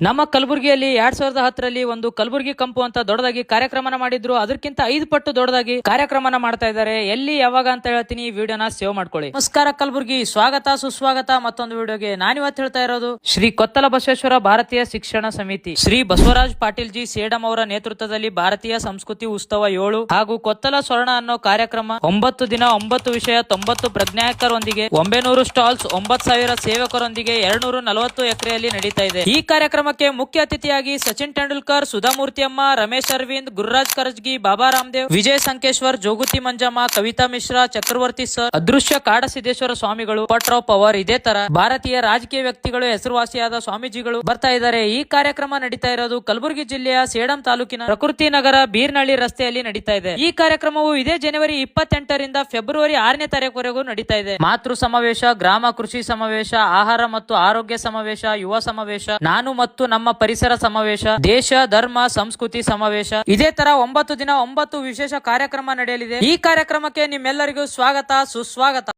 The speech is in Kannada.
ನಮ್ಮ ಕಲಬುರಗಿಯಲ್ಲಿ 2010ರಲ್ಲಿ ಒಂದು ಕಲಬುರಗಿ ಕಂಪು ಅಂತ ದೊಡ್ಡದಾಗಿ ಕಾರ್ಯಕ್ರಮನ ಮಾಡಿದ್ರು. ಅದಕ್ಕಿಂತ 5 ಪಟ್ಟು ದೊಡ್ಡದಾಗಿ ಕಾರ್ಯಕ್ರಮನ ಮಾಡ್ತಾ ಇದ್ದಾರೆ. ಎಲ್ಲಿ ಯಾವಾಗ ಅಂತ ಹೇಳ್ತೀನಿ, ಈ ವಿಡಿಯೋನ ಸೇವ್ ಮಾಡ್ಕೊಳ್ಳಿ. ನಮಸ್ಕಾರ ಕಲಬುರಗಿ, ಸ್ವಾಗತ ಸುಸ್ವಾಗತ ಮತ್ತೊಂದು ವಿಡಿಯೋಗೆ. ನಾನಿವತ್ತು ಹೇಳ್ತಾ ಇರೋದು ಶ್ರೀ ಕೊತ್ತಲ ಬಸವೇಶ್ವರ ಭಾರತೀಯ ಶಿಕ್ಷಣ ಸಮಿತಿ, ಶ್ರೀ ಬಸವರಾಜ್ ಪಾಟೀಲ್ ಜಿ ಸೇಡಂ ಅವರ ನೇತೃತ್ವದಲ್ಲಿ ಭಾರತೀಯ ಸಂಸ್ಕೃತಿ ಉತ್ಸವ 7 ಹಾಗೂ ಕೊತ್ತಲ ಸ್ವರ್ಣ ಅನ್ನೋ ಕಾರ್ಯಕ್ರಮ 9 ದಿನ 9 ವಿಷಯ 90 ಪ್ರಜ್ಞಾಯಕರೊಂದಿಗೆ 900 ಸ್ಟಾಲ್ಸ್ 9,000 ಸೇವಕರೊಂದಿಗೆ 240 ಎಕರೆಯಲ್ಲಿ ನಡೀತಾ ಇದೆ. ಈ ಕಾರ್ಯಕ್ರಮಕ್ಕೆ ಮುಖ್ಯ ಅತಿಥಿಯಾಗಿ ಸಚಿನ್ ತೆಂಡೂಲ್ಕರ್, ಸುಧಾಮೂರ್ತಿ ಅಮ್ಮ, ರಮೇಶ್ ಅರವಿಂದ್, ಗುರುರಾಜ್ ಕರಜ್ಗಿ, ಬಾಬಾ ರಾಮದೇವ್, ವಿಜಯ ಸಂಕೇಶ್ವರ್, ಜೋಗುತಿ ಮಂಜಮ್ಮ, ಕವಿತಾ ಮಿಶ್ರಾ, ಚಕ್ರವರ್ತಿ ಸರ್, ಅದೃಶ್ಯ ಕಾಡಸಿದ್ದೇಶ್ವರ ಸ್ವಾಮಿಗಳು, ಪಟ್ರಾವ್ ಪವರ್, ಇದೇ ತರ ಭಾರತೀಯ ರಾಜಕೀಯ ವ್ಯಕ್ತಿಗಳು, ಹೆಸರುವಾಸಿಯಾದ ಸ್ವಾಮೀಜಿಗಳು ಬರ್ತಾ ಇದ್ದಾರೆ. ಈ ಕಾರ್ಯಕ್ರಮ ನಡೀತಾ ಇರೋದು ಕಲಬುರಗಿ ಜಿಲ್ಲೆಯ ಸೇಡಂ ತಾಲೂಕಿನ ಪ್ರಕೃತಿ ನಗರ ಬೀರ್ನಳ್ಳಿ ರಸ್ತೆಯಲ್ಲಿ ನಡೀತಾ ಇದೆ. ಈ ಕಾರ್ಯಕ್ರಮವು ಇದೇ ಜನವರಿ 28ರಿಂದ ಫೆಬ್ರವರಿ 6ನೇ ತಾರೀಕುವರೆಗೂ ನಡೀತಾ ಇದೆ. ಮಾತೃ ಸಮಾವೇಶ, ಗ್ರಾಮ ಕೃಷಿ ಸಮಾವೇಶ, ಆಹಾರ ಮತ್ತು ಆರೋಗ್ಯ ಸಮಾವೇಶ, ಯುವ ಸಮಾವೇಶ, ನಾನು ಮತ್ತು ನಮ್ಮ ಪರಿಸರ ಸಮಾವೇಶ, ದೇಶ ಧರ್ಮ ಸಂಸ್ಕೃತಿ ಸಮಾವೇಶ, ಇದೇ ತರ 9 ದಿನ 9 ವಿಶೇಷ ಕಾರ್ಯಕ್ರಮ ನಡೆಯಲಿದೆ. ಈ ಕಾರ್ಯಕ್ರಮಕ್ಕೆ ನಿಮ್ಮೆಲ್ಲರಿಗೂ ಸ್ವಾಗತ ಸುಸ್ವಾಗತ.